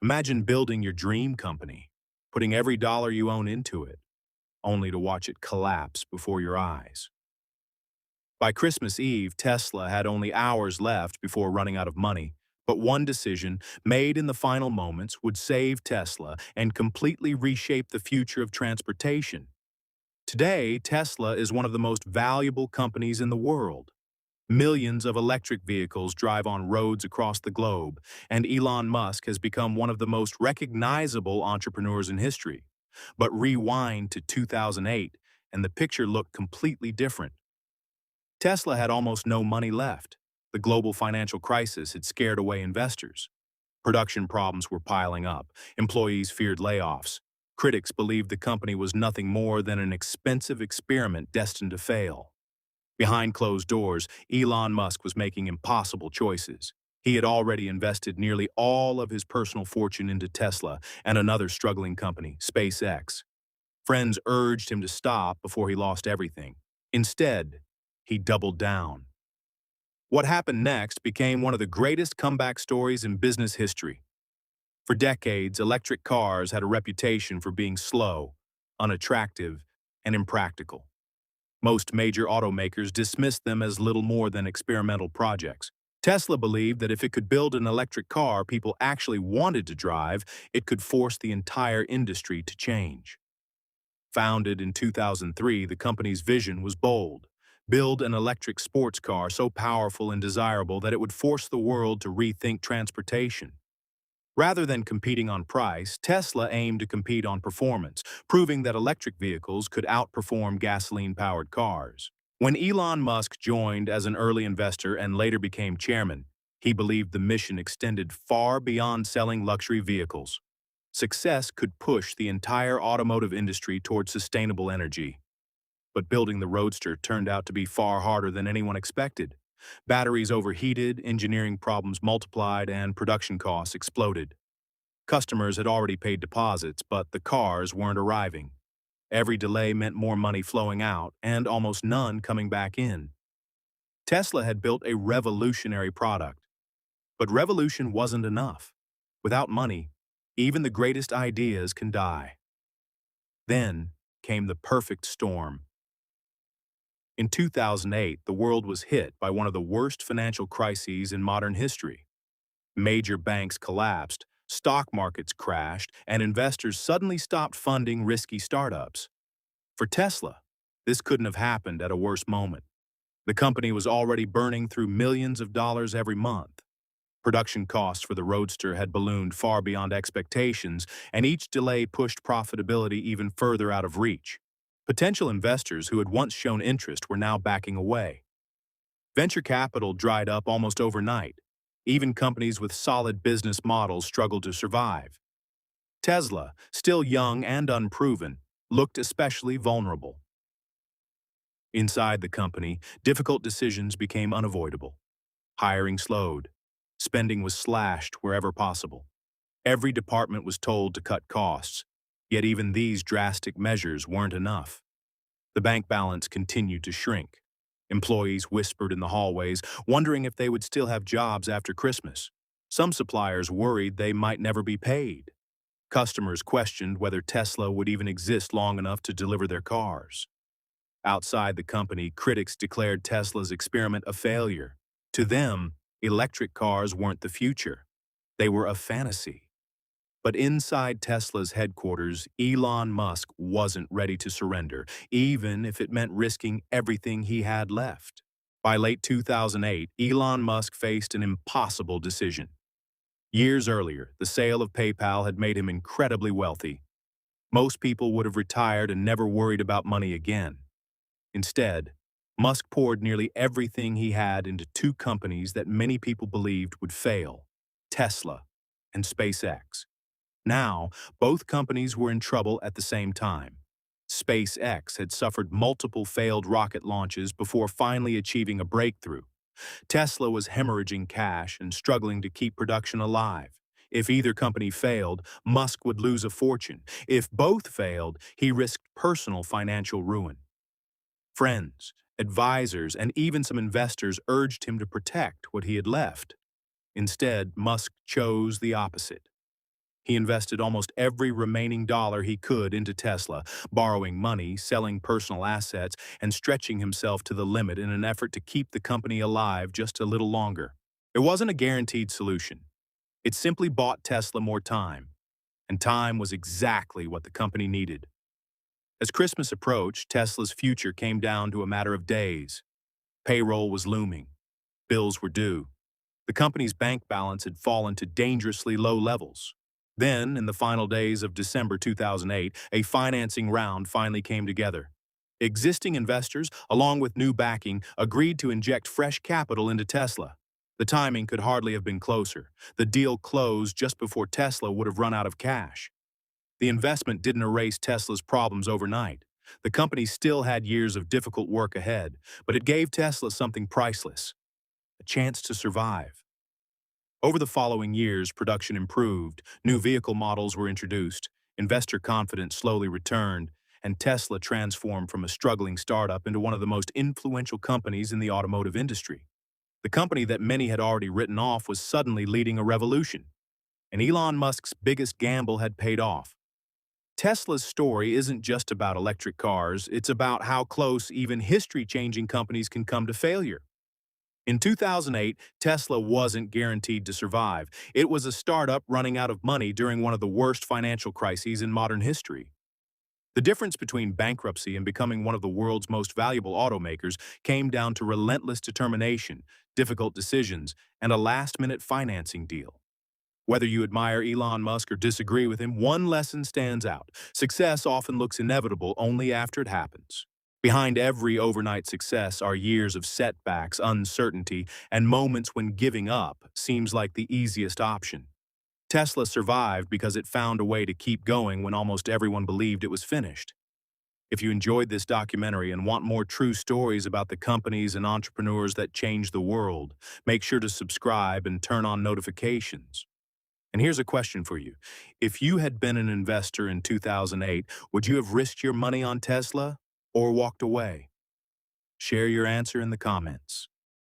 Imagine building your dream company, putting every dollar you own into it, only to watch it collapse before your eyes. By Christmas Eve, Tesla had only hours left before running out of money, but one decision, made in the final moments, would save Tesla and completely reshape the future of transportation. Today, Tesla is one of the most valuable companies in the world. Millions of electric vehicles drive on roads across the globe, and Elon Musk has become one of the most recognizable entrepreneurs in history. But rewind to 2008, and the picture looked completely different. Tesla had almost no money left. The global financial crisis had scared away investors. Production problems were piling up. Employees feared layoffs. Critics believed the company was nothing more than an expensive experiment destined to fail. Behind closed doors, Elon Musk was making impossible choices. He had already invested nearly all of his personal fortune into Tesla and another struggling company, SpaceX. Friends urged him to stop before he lost everything. Instead, he doubled down. What happened next became one of the greatest comeback stories in business history. For decades, electric cars had a reputation for being slow, unattractive, and impractical. Most major automakers dismissed them as little more than experimental projects. Tesla believed that if it could build an electric car people actually wanted to drive, it could force the entire industry to change. Founded in 2003, the company's vision was bold: build an electric sports car so powerful and desirable that it would force the world to rethink transportation. Rather than competing on price, Tesla aimed to compete on performance, proving that electric vehicles could outperform gasoline-powered cars. When Elon Musk joined as an early investor and later became chairman, he believed the mission extended far beyond selling luxury vehicles. Success could push the entire automotive industry toward sustainable energy. But building the Roadster turned out to be far harder than anyone expected. Batteries overheated, engineering problems multiplied, and production costs exploded. Customers had already paid deposits, but the cars weren't arriving. Every delay meant more money flowing out, and almost none coming back in. Tesla had built a revolutionary product. But revolution wasn't enough. Without money, even the greatest ideas can die. Then came the perfect storm. In 2008, the world was hit by one of the worst financial crises in modern history. Major banks collapsed, stock markets crashed, and investors suddenly stopped funding risky startups. For Tesla, this couldn't have happened at a worse moment. The company was already burning through millions of dollars every month. Production costs for the Roadster had ballooned far beyond expectations, and each delay pushed profitability even further out of reach. Potential investors who had once shown interest were now backing away. Venture capital dried up almost overnight. Even companies with solid business models struggled to survive. Tesla, still young and unproven, looked especially vulnerable. Inside the company, difficult decisions became unavoidable. Hiring slowed. Spending was slashed wherever possible. Every department was told to cut costs, yet even these drastic measures weren't enough. The bank balance continued to shrink. Employees whispered in the hallways, wondering if they would still have jobs after Christmas. Some suppliers worried they might never be paid. Customers questioned whether Tesla would even exist long enough to deliver their cars. Outside the company, critics declared Tesla's experiment a failure. To them, electric cars weren't the future. They were a fantasy. But inside Tesla's headquarters, Elon Musk wasn't ready to surrender, even if it meant risking everything he had left. By late 2008, Elon Musk faced an impossible decision. Years earlier, the sale of PayPal had made him incredibly wealthy. Most people would have retired and never worried about money again. Instead, Musk poured nearly everything he had into two companies that many people believed would fail: Tesla and SpaceX. Now, both companies were in trouble at the same time. SpaceX had suffered multiple failed rocket launches before finally achieving a breakthrough. Tesla was hemorrhaging cash and struggling to keep production alive. If either company failed, Musk would lose a fortune. If both failed, he risked personal financial ruin. Friends, advisors, and even some investors urged him to protect what he had left. Instead, Musk chose the opposite. He invested almost every remaining dollar he could into Tesla, borrowing money, selling personal assets, and stretching himself to the limit in an effort to keep the company alive just a little longer. It wasn't a guaranteed solution. It simply bought Tesla more time, and time was exactly what the company needed. As Christmas approached, Tesla's future came down to a matter of days. Payroll was looming. Bills were due. The company's bank balance had fallen to dangerously low levels. Then, in the final days of December 2008, a financing round finally came together. Existing investors, along with new backing, agreed to inject fresh capital into Tesla. The timing could hardly have been closer. The deal closed just before Tesla would have run out of cash. The investment didn't erase Tesla's problems overnight. The company still had years of difficult work ahead, but it gave Tesla something priceless: a chance to survive. Over the following years, production improved, new vehicle models were introduced, investor confidence slowly returned, and Tesla transformed from a struggling startup into one of the most influential companies in the automotive industry. The company that many had already written off was suddenly leading a revolution, and Elon Musk's biggest gamble had paid off. Tesla's story isn't just about electric cars, it's about how close even history-changing companies can come to failure. In 2008, Tesla wasn't guaranteed to survive. It was a startup running out of money during one of the worst financial crises in modern history. The difference between bankruptcy and becoming one of the world's most valuable automakers came down to relentless determination, difficult decisions, and a last-minute financing deal. Whether you admire Elon Musk or disagree with him, one lesson stands out: success often looks inevitable only after it happens. Behind every overnight success are years of setbacks, uncertainty, and moments when giving up seems like the easiest option. Tesla survived because it found a way to keep going when almost everyone believed it was finished. If you enjoyed this documentary and want more true stories about the companies and entrepreneurs that changed the world, make sure to subscribe and turn on notifications. And here's a question for you. If you had been an investor in 2008, would you have risked your money on Tesla or walked away? Share your answer in the comments.